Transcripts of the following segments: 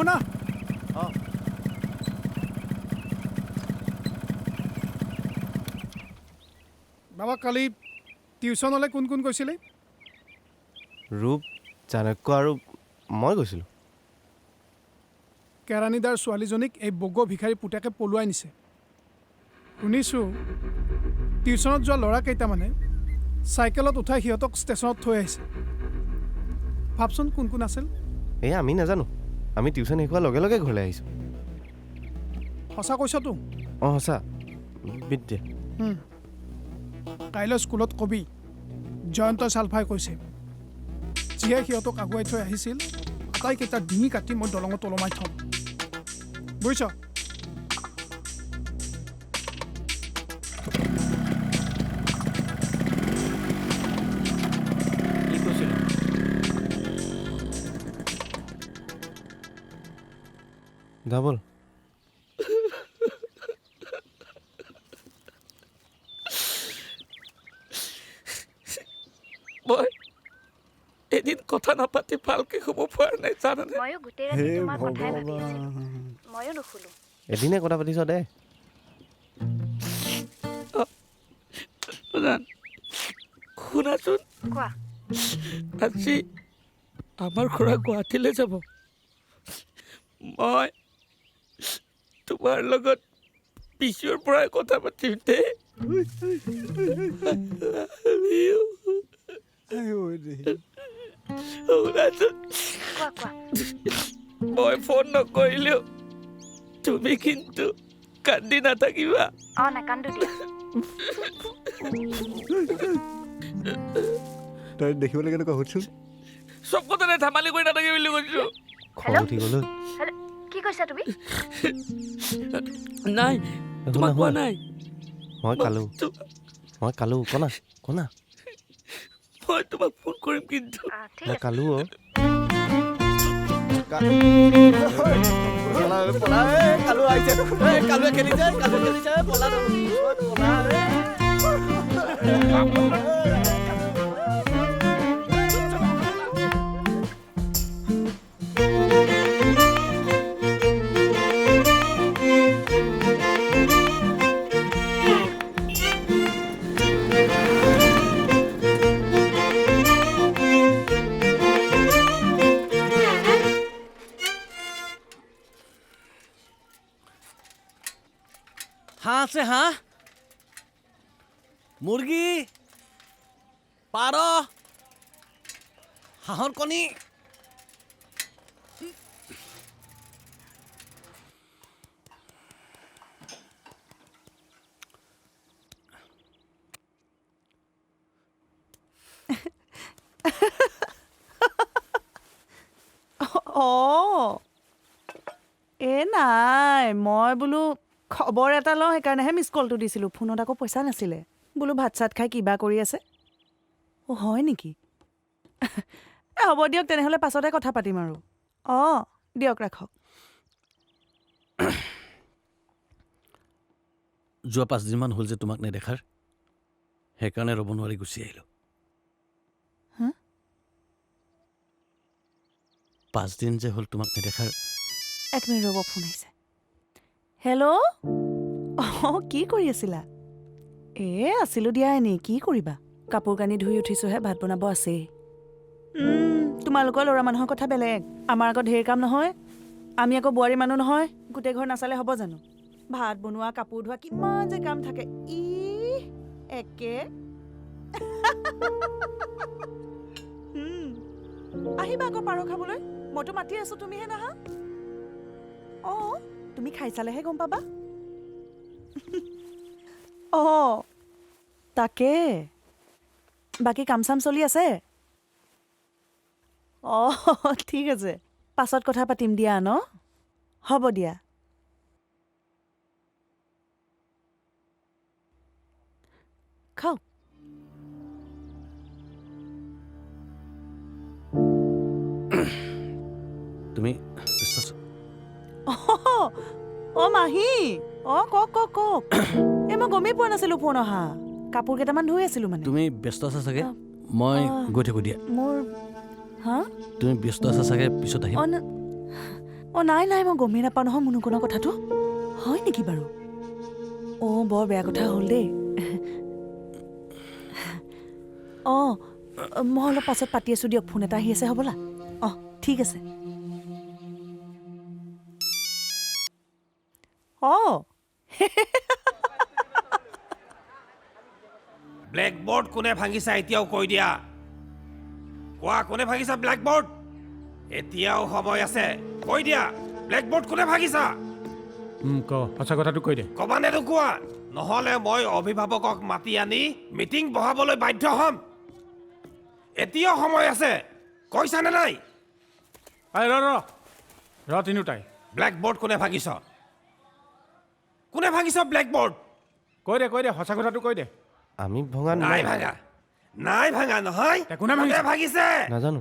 শুনা বাবা কালি টিউশ্যনলৈ কোন কোন গৈছিলে ৰূপ চাণক্য আৰু মই গৈছিলোঁ কেৰাণীদাৰ ছোৱালীজনীক এই বগ ভিখাৰী পুতেকে পলুৱাই নিছে শুনিছোঁ টিউশ্যনত যোৱা ল'ৰা কেইটামানে চাইকেলত উঠাই সিহঁতক ষ্টেচনত থৈ আহিছে ভাবচোন কোন কোন আছিল এই আমি নাজানো আমি টিউশ্যন শেষ হোৱাৰ লগে লগে ঘৰলৈ আহিছোঁ সঁচা কৈছতো অঁ সঁচা বিদ্যা কাইলৈ স্কুলত কবি জয়ন্তই চালফাই কৈছে যিয়ে সিহঁতক আগুৱাই থৈ আহিছিল আটাইকেইটা ডিঙি কাটি মই দলঙত ওলমাই থ'ম বুজিছ ডাবল মই এদিন কথা নাপাতি ভালকে শুব পৰা নাই জানানে ময়ো গোটেই ৰাতি তোমাৰ কথাই ভাবি আছিলো ময়ো নুশুলো এদিনে কথা পাতিছ দে শুনাচোন কোৱা আজি আমাৰ খুৰা গুৱাহাটীলৈ যাব মই তোমাৰ লগত পিছৰ পৰাই কথা পাতিম দেই শুনাচোন কোৱা মই ফোন নকৰিলেও তুমি কিন্তু কান্দি নাথাকিবা নাকান্দো দিয়া তই দেখিবলৈ কেনেকুৱা সুধছোন চব কথাতে ধেমালি কৰি নাথাকি বুলি কৈছো খং উঠি গ'ল হেল্ল' কি কৈছা তুমি নাই তোমাক কোৱা নাই মই কালো কনা মই তোমাক ফোন কৰিম কিন্তু ঠিক আছে কালো কালু আহিছে কালুৱে খেলিছে পলা হাঁহ আছে হাঁহ মুৰ্গী পাৰ হাঁহৰ কণী নাই মই বোলো খবৰ এটা লওঁ সেইকাৰণেহে মিছ কলটো দিছিলোঁ ফোনত আকৌ পইচা নাছিলে বোলো ভাত চাত খাই কিবা কৰি আছে হয় নেকি হ'ব দিয়ক তেনেহ'লে পাছতে কথা পাতিম আৰু দিয়ক ৰাখক যোৱা 5 দিনমান হ'ল যে তোমাক নেদেখাৰ সেইকাৰণে ৰ'ব নোৱাৰি গুচি আহিলোঁ 5 দিন যে হ'ল তোমাক নেদেখাৰ এক মিনিট ৰ'ব ফোন আহিছে হেল্ল' কি কৰি আছিলা আছিলোঁ দিয়া এনেই কি কৰিবা কাপোৰ কানি ধুই উঠিছোঁহে ভাত বনাব আছেই তোমালোকৰ ল'ৰা মানুহৰ কথা বেলেগ আমাৰ আকৌ ঢেৰ কাম নহয় আমি আকৌ বোৱাৰী মানুহ নহয় গোটেই ঘৰ নাচালে হ'ব জানো ভাত বনোৱা কাপোৰ ধোৱা কিমান যে কাম থাকে একে আহিবা আকৌ পাৰ খাবলৈ মইতো মাতি আছো তুমিহে নাহা তুমি খাই চালেহে গম পাবা তাকে বাকী কাম চাম চলি আছে ঠিক আছে পাছত কথা পাতিম দিয়া ন হ'ব দিয়া তুমি ব্যস্ত আছা? অ মাহী কওক এই মই গমেই পোৱা নাছিলো ফোন অহা কাপোৰ কেইটামান ধুই আছিলো মানে তুমি ব্যস্ত আছা চাগে মই গৈ থাকোঁ দিয়া মোৰ হা তুমি ব্যস্ত আছা চাগে পিছত আহিম নাই মই গমেই নাপাওঁ নহয় মুনুকনৰ কথাটো হয় নেকি বাৰু বৰ বেয়া কথা হ'ল দেই মই অলপ পাছত পাতি আছোঁ দিয়ক ফোন এটা আহি আছে হ'বলা ঠিক আছে ব্লেকবোৰ্ড কোনে ভাঙিছা এতিয়াও কৈ দিয়া কোৱা কোনে ভাঙিছা ব্লেকবোৰ্ড এতিয়াও সময় আছে কৈ দিয়া ব্লেকবোৰ্ড কোনে ভাঙিছা সঁচা কথাটো কৈ দে কবা নেদুকোৱা নহ'লে মই অভিভাৱকক মাতি আনি মিটিং বহাবলৈ বাধ্য হ'ম এতিয়াও সময় আছে কৈছানে নাই ৰ তিনিওটাই ব্লেকবোৰ্ড কোনে ভাঙিছ ব্লেকবোৰ্ড কৈ দে সঁচা কথাটো কৈ দে আমি ভঙা নাই ভাঙা নহয় কোনে ভাঙিছে নাজানো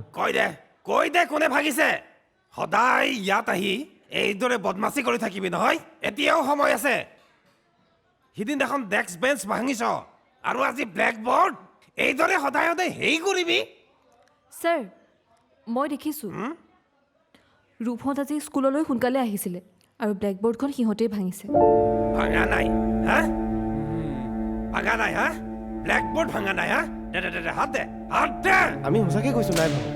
কৈ দে কোনে ভাঙিছে সদায় ইয়াত আহি এইদৰে বদমাচি কৰি থাকিবি নহয় এতিয়াও সময় আছে সিদিনাখন ডেস্ক বেঞ্চ ভাঙিছ আৰু আজি ব্লেকবোৰ্ড এইদৰে সদায় হেৰি কৰিবি ছাৰ মই দেখিছোঁ ৰূপহঁত আজি স্কুললৈ সোনকালে আহিছিলে আৰু ব্লেকবোৰ্ডখন সিহঁতেই ভাঙিছে ভাঙা নাই হা ব্লেকবোৰ্ড ভাঙা নাই হা দে হাত দে আমি সঁচাকৈ কৈছোঁ নাই ভাঙা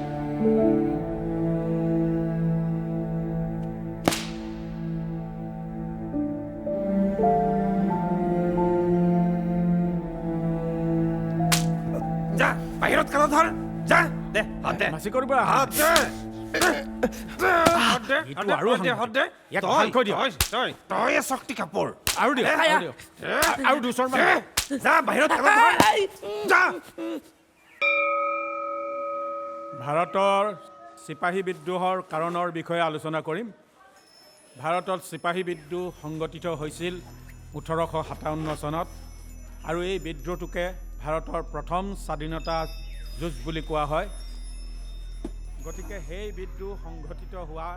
যা বাহিৰত কাণত ধৰ যা দে হাত দে মাচি কৰিব হাত দে তই শক্তি কাপোৰ আৰু দিয়ক আৰু দুচৰ যা বাহিৰত যা ভাৰতৰ চিপাহী বিদ্ৰোহৰ কাৰণৰ বিষয়ে আলোচনা কৰিম ভাৰতত চিপাহী বিদ্ৰোহ সংগঠিত হৈছিল 1857 চনত আৰু এই বিদ্ৰোহটোকে ভাৰতৰ প্ৰথম স্বাধীনতা যুঁজ বুলি কোৱা হয় গতিকে সেই বিদ্ৰোহ সংঘটিত হোৱা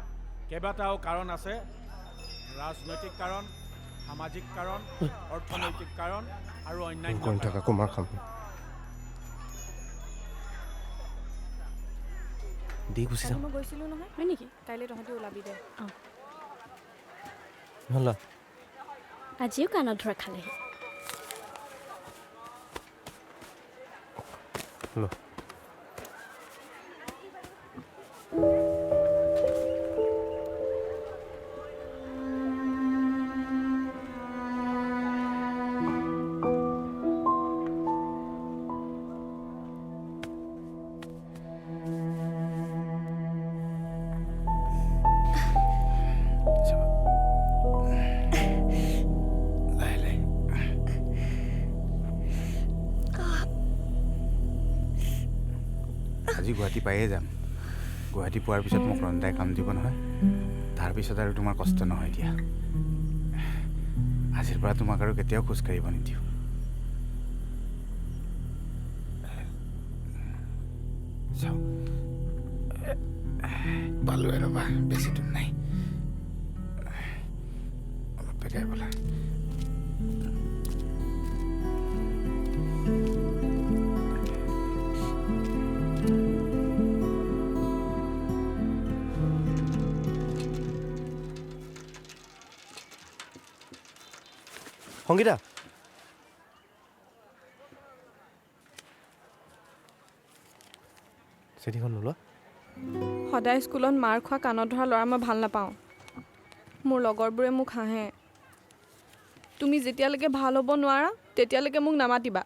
কেইবাটাও কাৰণ আছে ৰাজনৈতিক কাৰণ সামাজিক কাৰণ অৰ্থনৈতিক কাৰণ আৰু অন্যান্য কৈ থকা কুমাৰ খাম দি গুচি যাম মই গৈছিলোঁ নহয় হয় নেকি কাইলৈ তহঁতি ওলাবি দে ভাল আজিও কাণত ধৰা খালেহি আজি গুৱাহাটী পায়ে যাম গুৱাহাটী পোৱাৰ পিছত মোক ৰন্দাই কাম দিব নহয় তাৰপিছত আৰু তোমাৰ কষ্ট নহয় দিয়া আজিৰ পৰা তোমাক আৰু কেতিয়াও খোজকাঢ়িব নিদিওঁ পালোঁ ৰ'বা বেছি দূৰ নাই অলপ পেকাই বোলা সংগীতা চিঠিখন নোলোৱা সদায় স্কুলত মাৰ খোৱা কাণত ধৰা ল'ৰা মই ভাল নাপাওঁ মোৰ লগৰবোৰে মোক হাঁহে তুমি যেতিয়ালৈকে ভাল হ'ব নোৱাৰা তেতিয়ালৈকে মোক নামাতিবা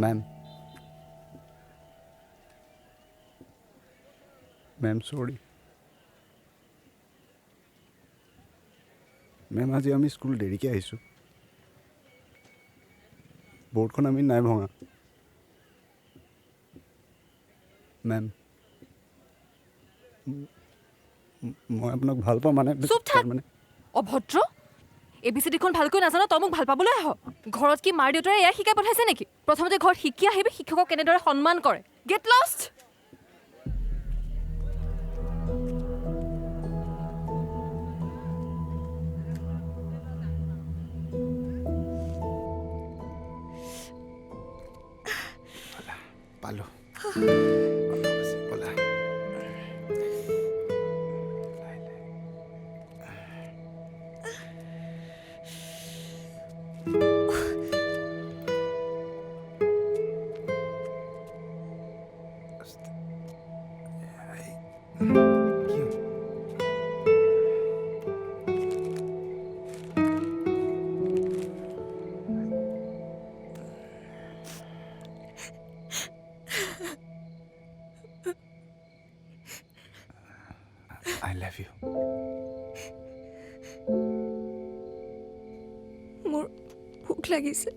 মেম মেম চৰি মেম আজি আমি স্কুল দেৰিকৈ আহিছোঁ বৰ্ডখন আমি নাই ভঙা মেম মই আপোনাক ভাল পাওঁ মানে চুপ থাক। মানে অভদ্ৰ ABCDখন ভালকৈ নাজানো তই মোক ভাল পাবলৈ আহ ঘৰত কি মাৰ দেউতাৰে এয়া শিকাই পঠাইছে নেকি প্ৰথমতে ঘৰত শিকি আহিবি শিক্ষকক কেনেদৰে সন্মান কৰে গেট লষ্ট পালোঁ I love you. মোৰ ভোক লাগিছে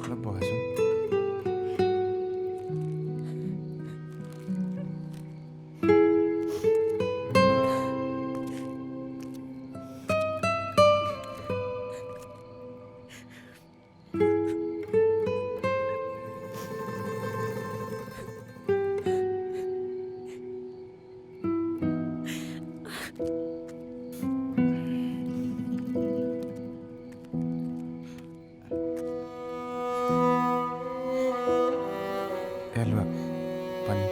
অলপ বহাচোন এয়া লোৱা পানী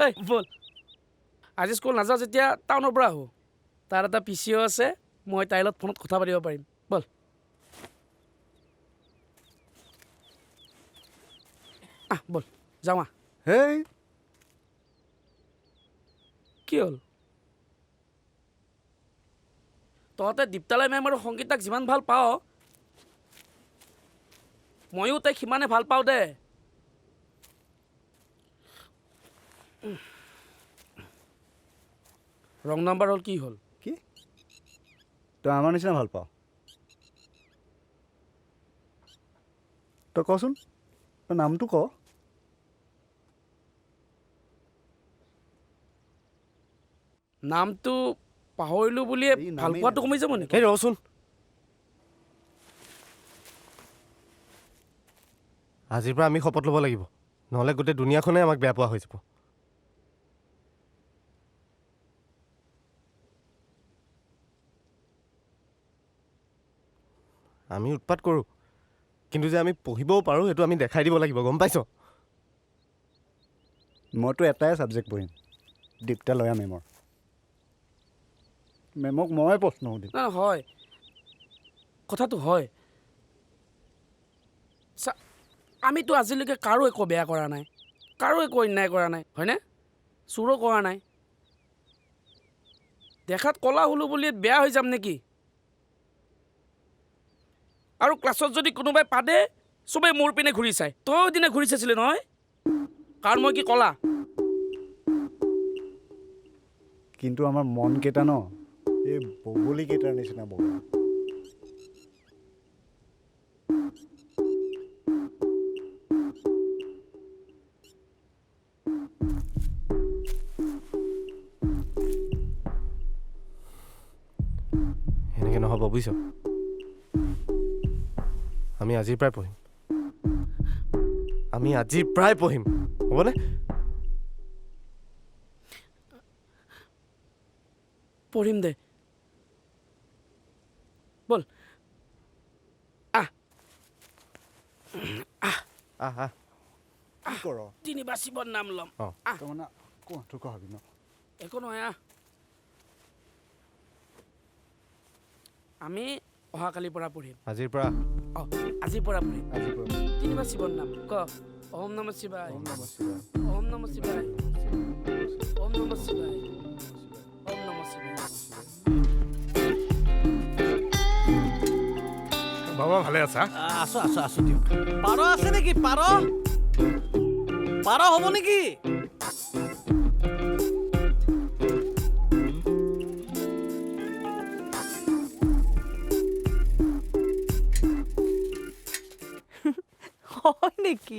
এই ব'ল আজি স্কুল নাযাওঁ যেতিয়া টাউনৰ পৰা আহোঁ তাৰ এটা PCO আছে মই তাইৰ লগত ফোনত কথা পাতিব পাৰিম ব'ল ব'ল যাওঁ হেই কি হ'ল তহঁতে দীপ্তালয় মেম আৰু সংগীতাক যিমান ভাল পাওঁ ময়ো তাইক সিমানে ভাল পাওঁ দে ৰং নাম্বাৰ হ'ল কি হ'ল কি তই আমাৰ নিচিনা ভাল পাওঁ তই কচোন তই নামটো ক নামটো পাহৰিলোঁ বুলিয়ে এই ভাল নামেই পোৱাটো নাই। কমি যাব নেকি এই ৰচোন আজিৰ পৰা আমি শপত ল'ব লাগিব নহ'লে গোটেই দুনিয়াখনে আমাক বেয়া পোৱা হৈ যাব আমি উৎপাত কৰোঁ কিন্তু যে আমি পঢ়িবও পাৰোঁ সেইটো আমি দেখাই দিব লাগিব গম পাইছ মইতো এটাই ছাবজেক্ট পঢ়িম দীপ্তালয়া মেমৰ মেমক মই প্ৰশ্ন সুধিম না হয় কথাটো হয় আমিতো আজিলৈকে কাৰো একো বেয়া কৰা নাই কাৰো একো অন্যায় কৰা নাই হয়নে চুৰো কৰা নাই দেখাত কলা হ'লো বুলি বেয়া হৈ যাম নেকি আৰু ক্লাছত যদি কোনোবাই পাদে চবেই মোৰ পিনে ঘূৰি চায় তইও দিনে ঘূৰি চাইছিলি নহয় কাৰণ মই কি কলা কিন্তু আমাৰ মনকেইটা ন এই বগলীকেইটাৰ নিচিনা বগা। এনেকৈ নহ'ব বুজিছ। আমি আজিৰ পৰাই পঢ়িম, হ'বনে? পঢ়িম দে ব'ল। আহ কি কৰ? 3 বাৰ শিৱৰ নাম ল'ম। তই মানে কোৱাটো কবি ন? একো নহয় আমি অহাকালিৰ পৰা পঢ়িম। আজিৰ পৰা আজিৰ পৰা পঢ়িম। 3 বাৰ শিৱৰ নাম ক। ওম নমঃ শিৱায়, ওম নমঃ শিৱায়, ওম নমঃ শিৱায়, ওম নমঃ শিৱায়, ওম নমঃ শিৱায়। বাবা ভালে আছা? আছো দিয়ক। পাৰ আছে নেকি? পাৰ হ'ব নেকি? হয় নেকি?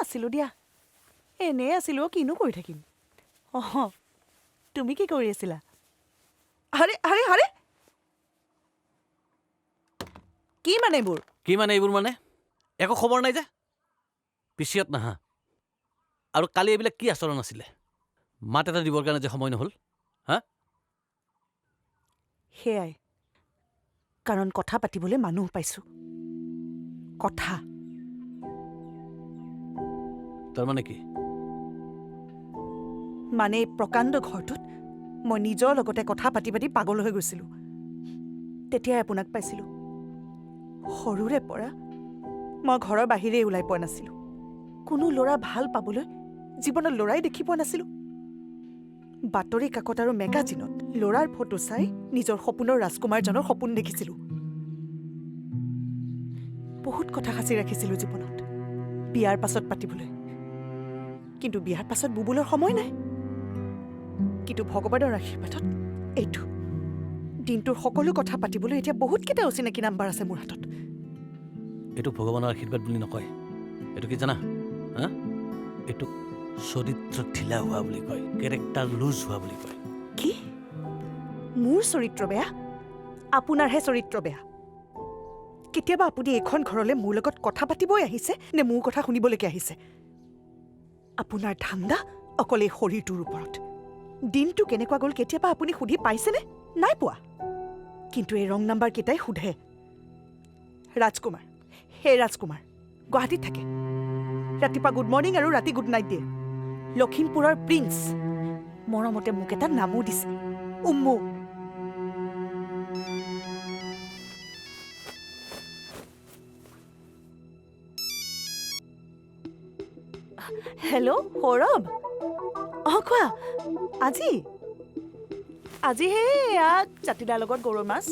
আছিলোঁ দিয়া, এনেই আছিলোঁ, কিনো কৰি থাকিম। তুমি কি কৰি আছিলা? আৰে আৰে আৰে কি মানে এইবোৰ? একো খবৰ নাই যে? পিছিয়ত নাহা। আৰু কালি এইবিলাক কি আচৰণ আছিলে? মাত এটা দিবৰ কাৰণে যে সময় নহ'ল। সেয়াই, কাৰণ কথা পাতিবলৈ মানুহ পাইছোঁ। কথা তাৰমানে কি? মানে এই প্ৰকাণ্ড ঘৰটোত মই নিজৰ লগতে কথা পাতি পাতি পাগল হৈ গৈছিলোঁ। তেতিয়াই আপোনাক পাইছিলোঁ। সৰুৰে পৰা মই ঘৰৰ বাহিৰেই ওলাই পোৱা নাছিলোঁ। কোনো ল'ৰা ভাল পাবলৈ জীৱনত ল'ৰাই দেখি পোৱা নাছিলোঁ। বাতৰি কাকত আৰু মেগাজিনত ল'ৰাৰ ফটো চাই নিজৰ সপোনৰ ৰাজকুমাৰজনৰ সপোন দেখিছিলোঁ। বহুত কথা সাঁচি ৰাখিছিলোঁ জীৱনত বিয়াৰ পাছত পাতিবলৈ, কিন্তু বিয়াৰ পাছত বুবলৈ সময় নাই। কিন্তু ভগৱানৰ আশীৰ্বাদত এইটো দিনটোৰ সকলো কথা পাতিবলৈ এতিয়া বহুতকেইটা অচিনাকি নাম্বাৰ আছে মোৰ হাতত। এইটো ভগৱানৰ আশীৰ্বাদ বুলি নকয়। এইটো কি জানা? এইটো চৰিত্ৰ ঢিলা হোৱা বুলি কয়, কেৰেক্টাৰ লুজ হোৱা বুলি কয়। কি? মোৰ চৰিত্ৰ বেয়া? আপোনাৰহে চৰিত্ৰ বেয়া। কেতিয়াবা আপুনি এইখন ঘৰলৈ মোৰ লগত কথা পাতিবই আহিছে নে মোৰ কথা শুনিবলৈকে আহিছে? আপোনাৰ ধান্দা অকল এই শৰীৰটোৰ ওপৰত। দিনটো কেনেকুৱা গ'ল কেতিয়াবা আপুনি সুধি পাইছেনে? নাই পোৱা। কিন্তু এই ৰং নাম্বাৰ কেইটাই সোধে। ৰাজকুমাৰ, সেই ৰাজকুমাৰ গুৱাহাটীত থাকে। ৰাতিপুৱা গুড মৰ্ণিং আৰু ৰাতি গুড নাইট দিয়ে। লখিমপুৰৰ প্ৰিন্স। মৰমতে মোক এটা নামো দিছে, উম্মু। হেল্ল' সৌৰভ। কোৱা। আজি সেই জাতিদাৰ লগত গৰৈ মাছ।